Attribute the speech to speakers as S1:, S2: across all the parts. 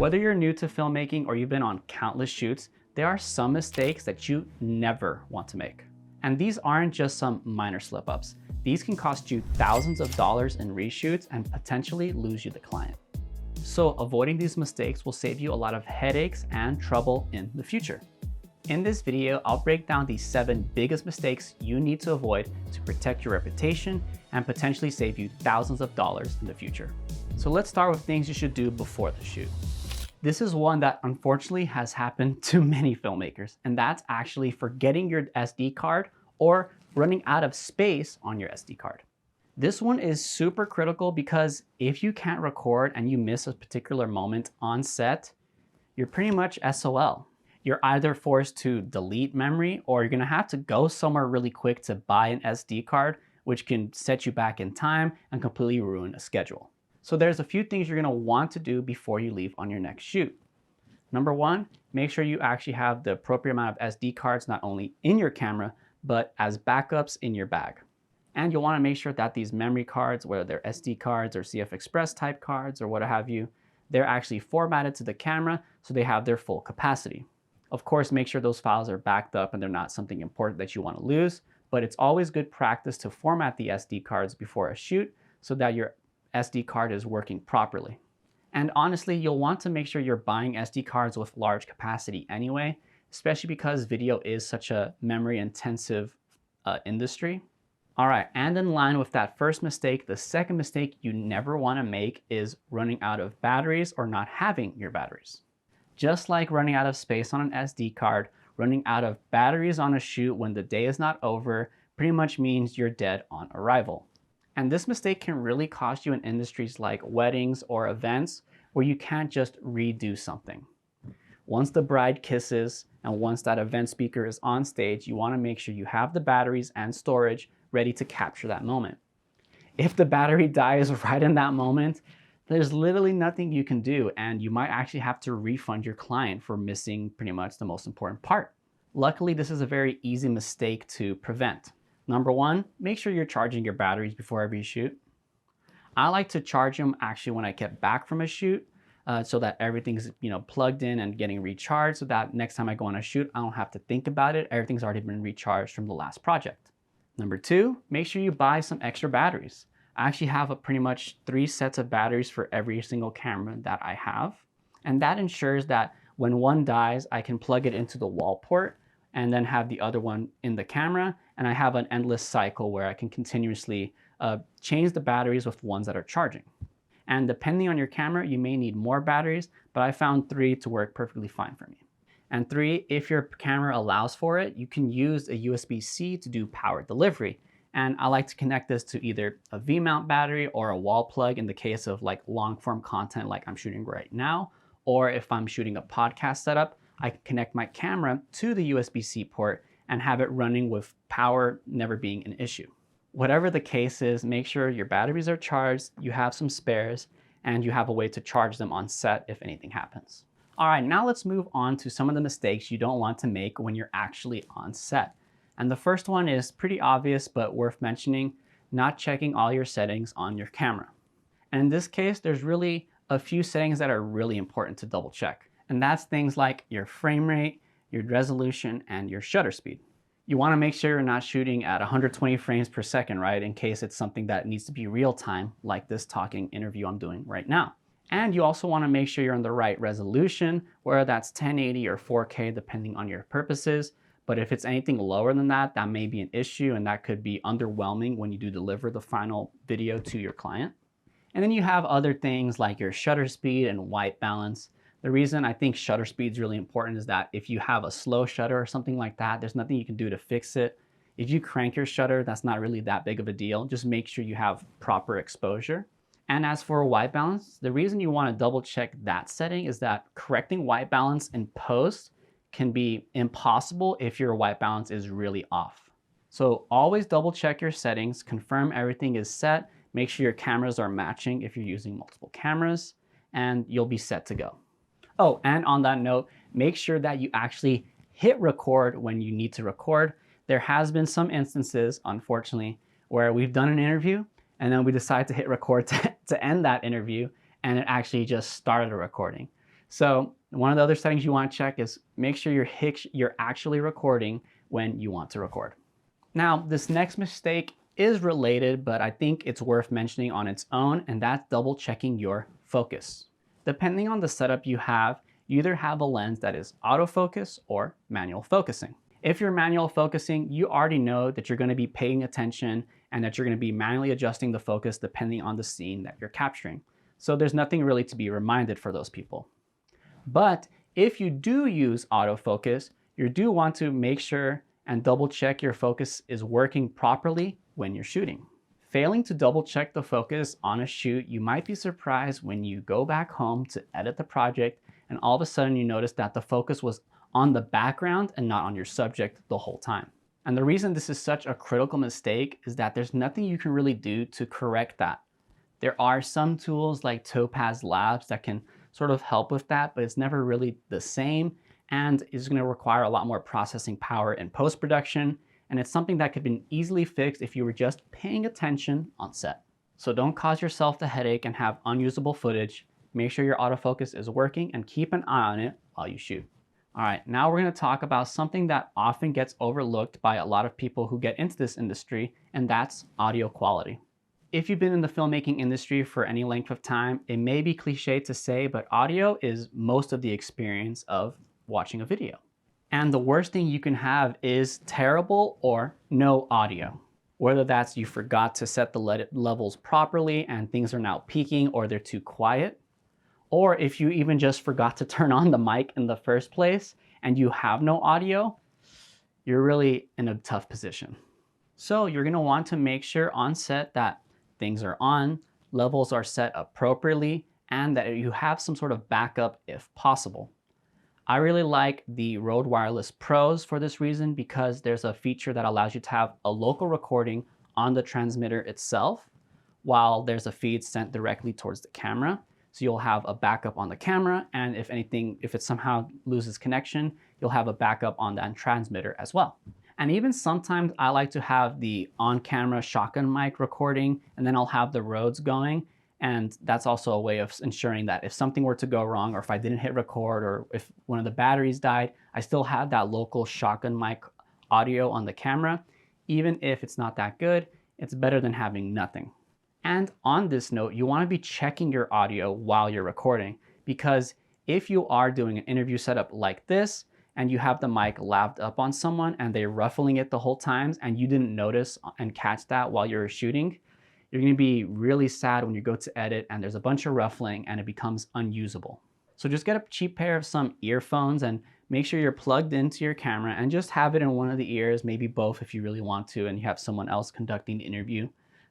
S1: Whether you're new to filmmaking or you've been on countless shoots, there are some mistakes that you never want to make. And these aren't just some minor slip-ups. These can cost you thousands of dollars in reshoots and potentially lose you the client. So avoiding these mistakes will save you a lot of headaches and trouble in the future. In this video, I'll break down the 7 biggest mistakes you need to avoid to protect your reputation and potentially save you thousands of dollars in the future. So let's start with things you should do before the shoot. This is one that unfortunately has happened to many filmmakers, and that's actually forgetting your SD card or running out of space on your SD card. This one is super critical because if you can't record and you miss a particular moment on set, you're pretty much SOL. You're either forced to delete memory or you're gonna have to go somewhere really quick to buy an SD card, which can set you back in time and completely ruin a schedule. So there's a few things you're gonna want to do before you leave on your next shoot. Number 1, make sure you actually have the appropriate amount of SD cards not only in your camera, but as backups in your bag. And you'll wanna make sure that these memory cards, whether they're SD cards or CF Express type cards or what have you, they're actually formatted to the camera so they have their full capacity. Of course, make sure those files are backed up and they're not something important that you wanna lose, but it's always good practice to format the SD cards before a shoot so that your SD card is working properly. And honestly, you'll want to make sure you're buying SD cards with large capacity anyway, especially because video is such a memory intensive industry. All right, and in line with that first mistake, the second mistake you never want to make is running out of batteries or not having your batteries. Just like running out of space on an SD card, running out of batteries on a shoot when the day is not over pretty much means you're dead on arrival. And this mistake can really cost you in industries like weddings or events where you can't just redo something. Once the bride kisses and once that event speaker is on stage, you want to make sure you have the batteries and storage ready to capture that moment. If the battery dies right in that moment, there's literally nothing you can do, and you might actually have to refund your client for missing pretty much the most important part. Luckily, this is a very easy mistake to prevent. Number 1, make sure you're charging your batteries before every shoot. I like to charge them actually when I get back from a shoot so that everything's plugged in and getting recharged so that next time I go on a shoot, I don't have to think about it. Everything's already been recharged from the last project. Number 2, make sure you buy some extra batteries. I actually have pretty much 3 sets of batteries for every single camera that I have. And that ensures that when one dies, I can plug it into the wall port and then have the other one in the camera. And I have an endless cycle where I can continuously change the batteries with ones that are charging. And depending on your camera, you may need more batteries, but I found 3 to work perfectly fine for me. And 3, if your camera allows for it, you can use a USB-C to do power delivery. And I like to connect this to either a V-mount battery or a wall plug in the case of like long form content like I'm shooting right now. Or if I'm shooting a podcast setup, I can connect my camera to the USB-C port and have it running with power never being an issue. Whatever the case is, make sure your batteries are charged, you have some spares, and you have a way to charge them on set if anything happens. All right, now let's move on to some of the mistakes you don't want to make when you're actually on set. And the first one is pretty obvious, but worth mentioning, not checking all your settings on your camera. And in this case, there's really a few settings that are really important to double check. And that's things like your frame rate, your resolution, and your shutter speed. You want to make sure you're not shooting at 120 frames per second, right? In case it's something that needs to be real time, like this talking interview I'm doing right now. And you also want to make sure you're in the right resolution, whether that's 1080 or 4K, depending on your purposes. But if it's anything lower than that, that may be an issue, and that could be underwhelming when you do deliver the final video to your client. And then you have other things like your shutter speed and white balance. The reason I think shutter speed is really important is that if you have a slow shutter or something like that, there's nothing you can do to fix it. If you crank your shutter, that's not really that big of a deal. Just make sure you have proper exposure. And as for white balance, the reason you want to double check that setting is that correcting white balance in post can be impossible if your white balance is really off. So always double check your settings, confirm everything is set, make sure your cameras are matching if you're using multiple cameras, and you'll be set to go. Oh, and on that note, make sure that you actually hit record when you need to record. There has been some instances, unfortunately, where we've done an interview and then we decide to hit record to end that interview, and it actually just started a recording. So one of the other settings you want to check is make sure you're actually recording when you want to record. Now, this next mistake is related, but I think it's worth mentioning on its own, and that's double checking your focus. Depending on the setup you have, you either have a lens that is autofocus or manual focusing. If you're manual focusing, you already know that you're going to be paying attention and that you're going to be manually adjusting the focus depending on the scene that you're capturing. So there's nothing really to be reminded for those people. But if you do use autofocus, you do want to make sure and double check your focus is working properly when you're shooting. Failing to double check the focus on a shoot, you might be surprised when you go back home to edit the project and all of a sudden you notice that the focus was on the background and not on your subject the whole time. And the reason this is such a critical mistake is that there's nothing you can really do to correct that. There are some tools like Topaz Labs that can sort of help with that, but it's never really the same and is going to require a lot more processing power in post-production. And it's something that could be easily fixed if you were just paying attention on set. So don't cause yourself the headache and have unusable footage. Make sure your autofocus is working and keep an eye on it while you shoot. All right, now we're going to talk about something that often gets overlooked by a lot of people who get into this industry, and that's audio quality. If you've been in the filmmaking industry for any length of time, it may be cliche to say, but audio is most of the experience of watching a video. And the worst thing you can have is terrible or no audio. Whether that's you forgot to set the levels properly and things are now peaking or they're too quiet, or if you even just forgot to turn on the mic in the first place and you have no audio, you're really in a tough position. So you're gonna want to make sure on set that things are on, levels are set appropriately, and that you have some sort of backup if possible. I really like the Rode Wireless Pros for this reason because there's a feature that allows you to have a local recording on the transmitter itself while there's a feed sent directly towards the camera. So you'll have a backup on the camera, and if it somehow loses connection, you'll have a backup on that transmitter as well. And even sometimes I like to have the on-camera shotgun mic recording, and then I'll have the Rodes going. And that's also a way of ensuring that if something were to go wrong, or if I didn't hit record, or if one of the batteries died, I still have that local shotgun mic audio on the camera. Even if it's not that good, it's better than having nothing. And on this note, you want to be checking your audio while you're recording, because if you are doing an interview setup like this, and you have the mic laved up on someone and they're ruffling it the whole time, and you didn't notice and catch that while you're shooting, you're going to be really sad when you go to edit and there's a bunch of ruffling and it becomes unusable. So just get a cheap pair of some earphones and make sure you're plugged into your camera and just have it in one of the ears, maybe both if you really want to and you have someone else conducting the interview.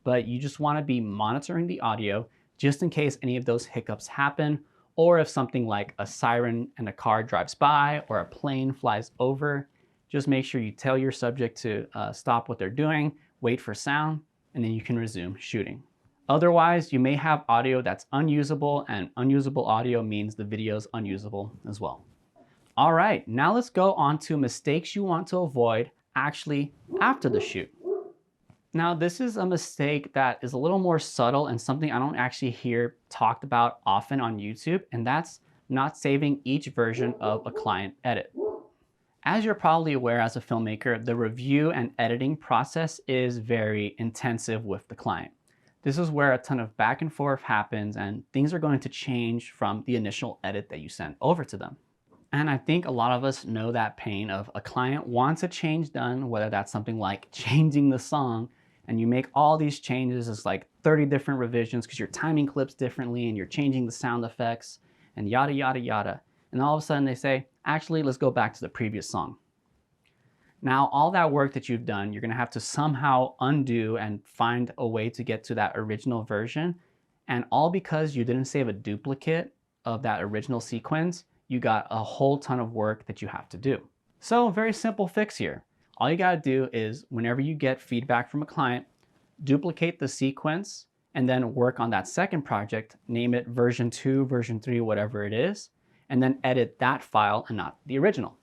S1: But you just want to be monitoring the audio just in case any of those hiccups happen, or if something like a siren and a car drives by or a plane flies over. Just make sure you tell your subject to stop what they're doing, wait for sound, and then you can resume shooting. Otherwise, you may have audio that's unusable, and unusable audio means the video is unusable as well. All right, now let's go on to mistakes you want to avoid actually after the shoot. Now, this is a mistake that is a little more subtle and something I don't actually hear talked about often on YouTube, and that's not saving each version of a client edit. As you're probably aware as a filmmaker, the review and editing process is very intensive with the client. This is where a ton of back and forth happens and things are going to change from the initial edit that you sent over to them. And I think a lot of us know that pain of a client wants a change done, whether that's something like changing the song, and you make all these changes, it's like 30 different revisions because you're timing clips differently and you're changing the sound effects and yada, yada, yada. And all of a sudden they say, actually, let's go back to the previous song. Now, all that work that you've done, you're gonna have to somehow undo and find a way to get to that original version. And all because you didn't save a duplicate of that original sequence, you got a whole ton of work that you have to do. So very simple fix here. All you gotta do is whenever you get feedback from a client, duplicate the sequence and then work on that second project, name it version 2, version 3, whatever it is, and then edit that file and not the original.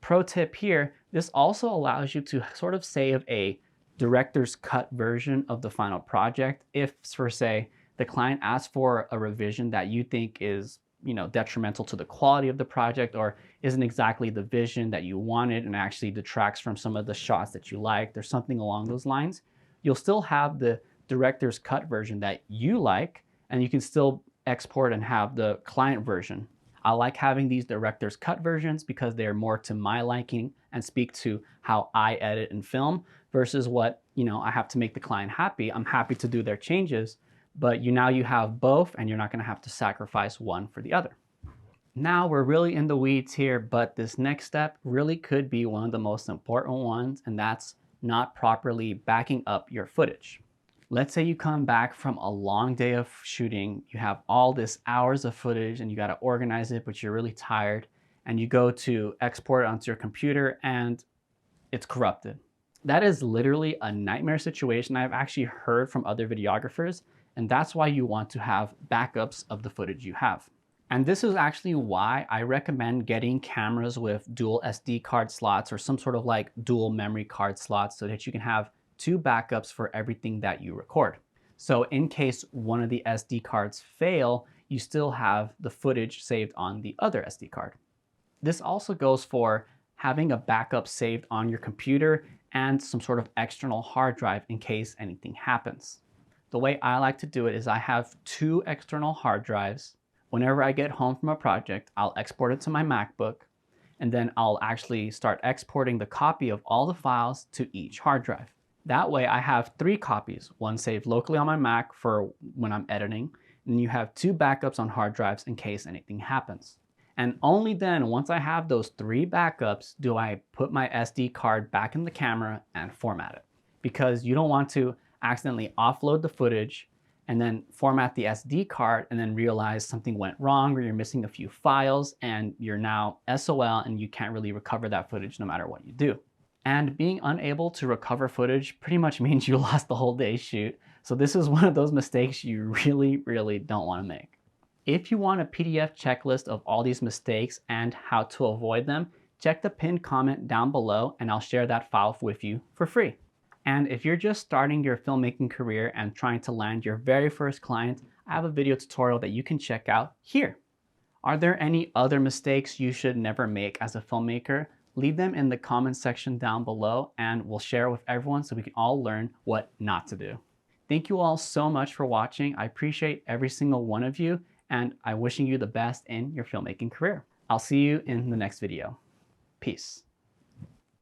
S1: Pro tip here, this also allows you to sort of save a director's cut version of the final project if, for say, the client asks for a revision that you think is detrimental to the quality of the project, or isn't exactly the vision that you wanted and actually detracts from some of the shots that you like. There's something along those lines. You'll still have the director's cut version that you like, and you can still export and have the client version. I like having these director's cut versions because they're more to my liking and speak to how I edit and film versus what, I have to make the client happy. I'm happy to do their changes, but now you have both and you're not gonna have to sacrifice one for the other. Now we're really in the weeds here, but this next step really could be one of the most important ones, and that's not properly backing up your footage. Let's say you come back from a long day of shooting, you have all this hours of footage and you got to organize it, but you're really tired, and you go to export it onto your computer and it's corrupted. That is literally a nightmare situation I've actually heard from other videographers, and that's why you want to have backups of the footage you have. And this is actually why I recommend getting cameras with dual SD card slots or some sort of like dual memory card slots so that you can have 2 backups for everything that you record. So in case one of the SD cards fail, you still have the footage saved on the other SD card. This also goes for having a backup saved on your computer and some sort of external hard drive in case anything happens. The way I like to do it is I have 2 external hard drives. Whenever I get home from a project, I'll export it to my MacBook, and then I'll actually start exporting the copy of all the files to each hard drive. That way I have 3 copies, one saved locally on my Mac for when I'm editing, and you have 2 backups on hard drives in case anything happens. And only then, once I have those 3 backups, do I put my SD card back in the camera and format it. Because you don't want to accidentally offload the footage and then format the SD card and then realize something went wrong or you're missing a few files and you're now SOL and you can't really recover that footage no matter what you do. And being unable to recover footage pretty much means you lost the whole day's shoot. So this is one of those mistakes you really, really don't want to make. If you want a PDF checklist of all these mistakes and how to avoid them, check the pinned comment down below and I'll share that file with you for free. And if you're just starting your filmmaking career and trying to land your very first client, I have a video tutorial that you can check out here. Are there any other mistakes you should never make as a filmmaker? Leave them in the comment section down below and we'll share with everyone so we can all learn what not to do. Thank you all so much for watching. I appreciate every single one of you, and I'm wishing you the best in your filmmaking career. I'll see you in the next video. Peace.